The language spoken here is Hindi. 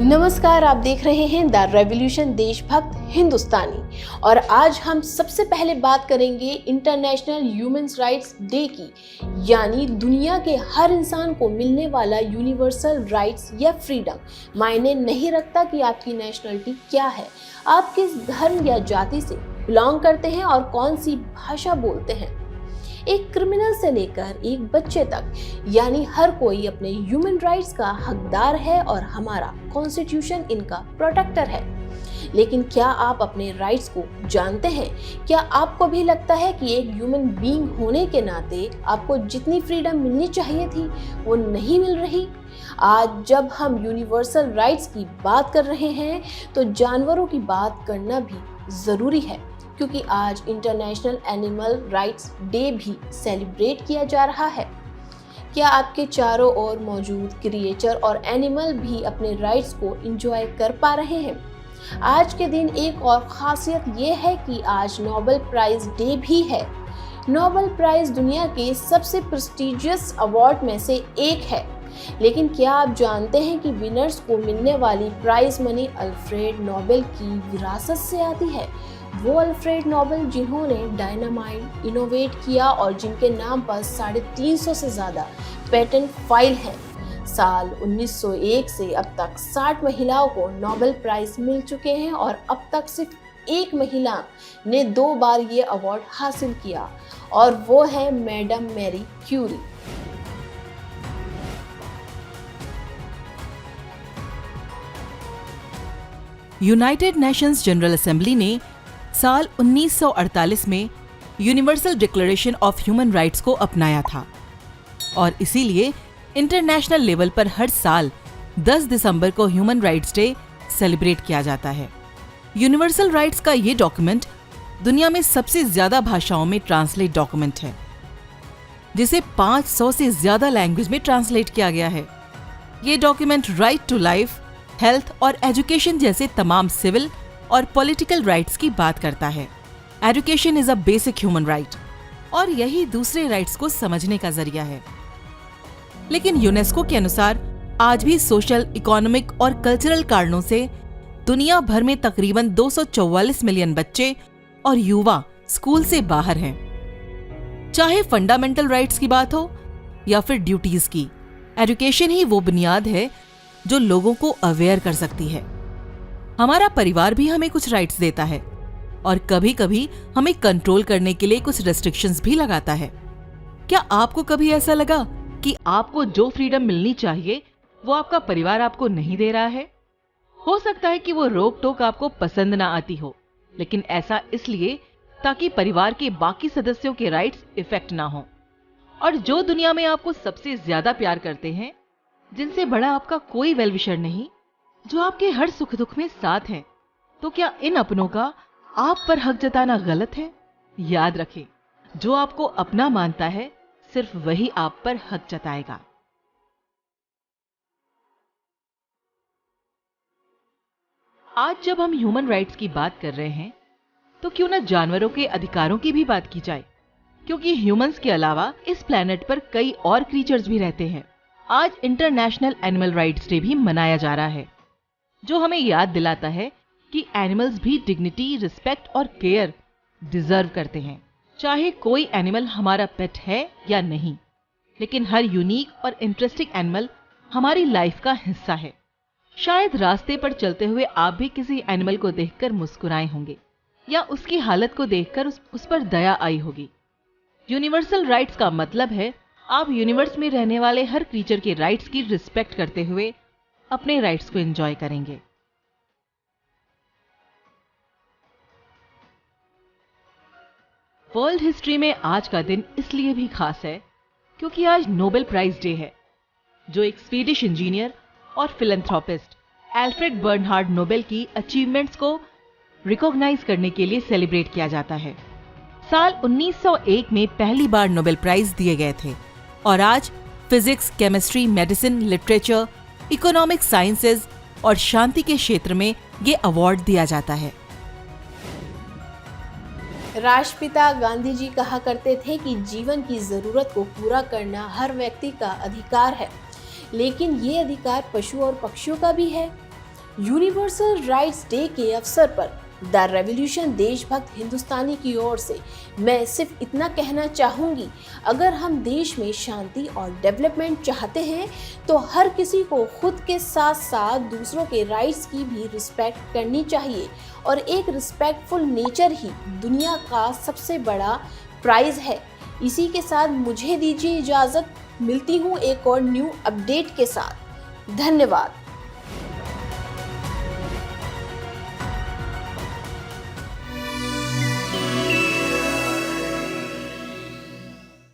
नमस्कार, आप देख रहे हैं द रेवोल्यूशन देशभक्त हिंदुस्तानी और आज हम सबसे पहले बात करेंगे इंटरनेशनल ह्यूमन राइट्स डे की, यानी दुनिया के हर इंसान को मिलने वाला यूनिवर्सल राइट्स या फ्रीडम। मायने नहीं रखता कि आपकी नेशनलिटी क्या है, आप किस धर्म या जाति से बिलोंग करते हैं और कौन सी भाषा बोलते हैं। एक क्रिमिनल से लेकर एक बच्चे तक, यानी हर कोई अपने ह्यूमन राइट्स का हकदार है और हमारा कॉन्स्टिट्यूशन इनका प्रोटेक्टर है। लेकिन क्या आप अपने राइट्स को जानते हैं? क्या आपको भी लगता है कि एक ह्यूमन बीइंग होने के नाते आपको जितनी फ्रीडम मिलनी चाहिए थी वो नहीं मिल रही? आज जब हम यूनिवर्सल राइट्स की बात कर रहे हैं तो जानवरों की बात करना भी ज़रूरी है, क्योंकि आज इंटरनेशनल एनिमल राइट्स डे भी सेलिब्रेट किया जा रहा है। क्या आपके चारों ओर मौजूद क्रिएचर और एनिमल भी अपने राइट्स को एंजॉय कर पा रहे हैं? आज के दिन एक और खासियत ये है कि आज नोबेल प्राइज डे भी है। नोबेल प्राइज दुनिया के सबसे प्रेस्टिजियस अवार्ड में से एक है, लेकिन क्या आप जानते हैं कि विनर्स को मिलने वाली प्राइज मनी अल्फ्रेड नोबेल की विरासत से आती है? वो अल्फ्रेड नोबेल जिन्होंने डायनामाइट इनोवेट किया और जिनके नाम पर 350 से ज़्यादा पेटेंट फाइल हैं। साल 1901 से अब तक 60 महिलाओं को नोबेल प्राइज मिल चुके हैं और अब तक सिर्फ एक महिला ने 2 बार ये अवार्ड हासिल किया और वो है madam Marie Curie. United Nations General Assembly ने साल 1948 में Universal Declaration of Human Rights को अपनाया था और इसीलिए इंटरनेशनल लेवल पर हर साल 10 दिसंबर को ह्यूमन राइट्स डे सेलिब्रेट किया जाता है। यूनिवर्सल राइट्स का ये डॉक्यूमेंट दुनिया में सबसे ज्यादा भाषाओं में ट्रांसलेट डॉक्यूमेंट है, जिसे 500 से ज्यादा लैंग्वेज में ट्रांसलेट किया गया है। ये document right to life, health और एजुकेशन जैसे तमाम सिविल और पॉलिटिकल राइट्स की बात करता है। Education is a basic human right और यही दूसरे राइट्स को समझने का जरिया है। लेकिन यूनेस्को के अनुसार आज भी सोशल, इकोनॉमिक और कल्चरल कारणों से दुनिया भर में तकरीबन 244 मिलियन बच्चे और युवा स्कूल से बाहर हैं। चाहे फंडामेंटल राइट्स की बात हो या फिर ड्यूटीज की, एजुकेशन ही वो बुनियाद है जो लोगों को अवेयर कर सकती है। हमारा परिवार भी हमें कुछ राइट्स देता है और कभी कभी हमें कंट्रोल करने के लिए कुछ रेस्ट्रिक्शंस भी लगाता है। क्या आपको कभी ऐसा लगा कि आपको जो फ्रीडम मिलनी चाहिए वो आपका परिवार आपको नहीं दे रहा है? हो सकता है कि वो रोक टोक आपको पसंद ना आती हो, लेकिन ऐसा इसलिए ताकि परिवार के बाकी सदस्यों के राइट्स इफेक्ट ना हो। और जो दुनिया में आपको सबसे ज्यादा प्यार करते हैं, जिनसे बड़ा आपका कोई वेल विशर नहीं, जो आपके हर सुख दुख में साथ हैं, तो क्या इन अपनों का आप पर हक जताना गलत है? याद रखें, जो आपको अपना मानता है सिर्फ वही आप पर हक जताएगा। आज जब हम ह्यूमन राइट्स की बात कर रहे हैं तो क्यों न जानवरों के अधिकारों की भी बात की जाए, क्योंकि ह्यूमंस के अलावा इस प्लेनेट पर कई और क्रीचर्स भी रहते हैं। आज इंटरनेशनल एनिमल राइट्स डे भी मनाया जा रहा है, जो हमें याद दिलाता है कि एनिमल्स भी डिग्निटी, रिस्पेक्ट और केयर डिजर्व करते हैं। चाहे कोई एनिमल हमारा पेट है या नहीं, लेकिन हर यूनिक और इंटरेस्टिंग एनिमल हमारी लाइफ का हिस्सा है। शायद रास्ते पर चलते हुए आप भी किसी एनिमल को देखकर मुस्कुराए होंगे या उसकी हालत को देखकर उस पर दया आई होगी। यूनिवर्सल राइट्स का मतलब है आप यूनिवर्स में रहने वाले हर क्रीचर के राइट्स की रिस्पेक्ट करते हुए अपने राइट्स को एंजॉय करेंगे। वर्ल्ड हिस्ट्री में आज का दिन इसलिए भी खास है क्योंकि आज नोबेल प्राइज डे है, जो एक स्वीडिश इंजीनियर और फिलैंथ्रोपिस्ट एल्फ्रेड बर्नहार्ड नोबेल की अचीवमेंट्स को रिकॉग्नाइज करने के लिए सेलिब्रेट किया जाता है। साल 1901 में पहली बार नोबेल प्राइज दिए गए थे और आज physics, chemistry, medicine, literature, economic sciences और शांति के क्षेत्र में ये अवार्ड दिया जाता है। राष्ट्रपिता गांधी जी कहा करते थे कि जीवन की जरूरत को पूरा करना हर व्यक्ति का अधिकार है, लेकिन ये अधिकार पशु और पक्षियों का भी है। यूनिवर्सल राइट्स डे के अवसर पर द रेवोल्यूशन देशभक्त हिंदुस्तानी की ओर से मैं सिर्फ इतना कहना चाहूँगी, अगर हम देश में शांति और डेवलपमेंट चाहते हैं तो हर किसी को खुद के साथ साथ दूसरों के राइट्स की भी रिस्पेक्ट करनी चाहिए और एक रिस्पेक्टफुल नेचर ही दुनिया का सबसे बड़ा प्राइज है। इसी के साथ मुझे दीजिए इजाज़त, मिलती हूँ एक और न्यू अपडेट के साथ। धन्यवाद।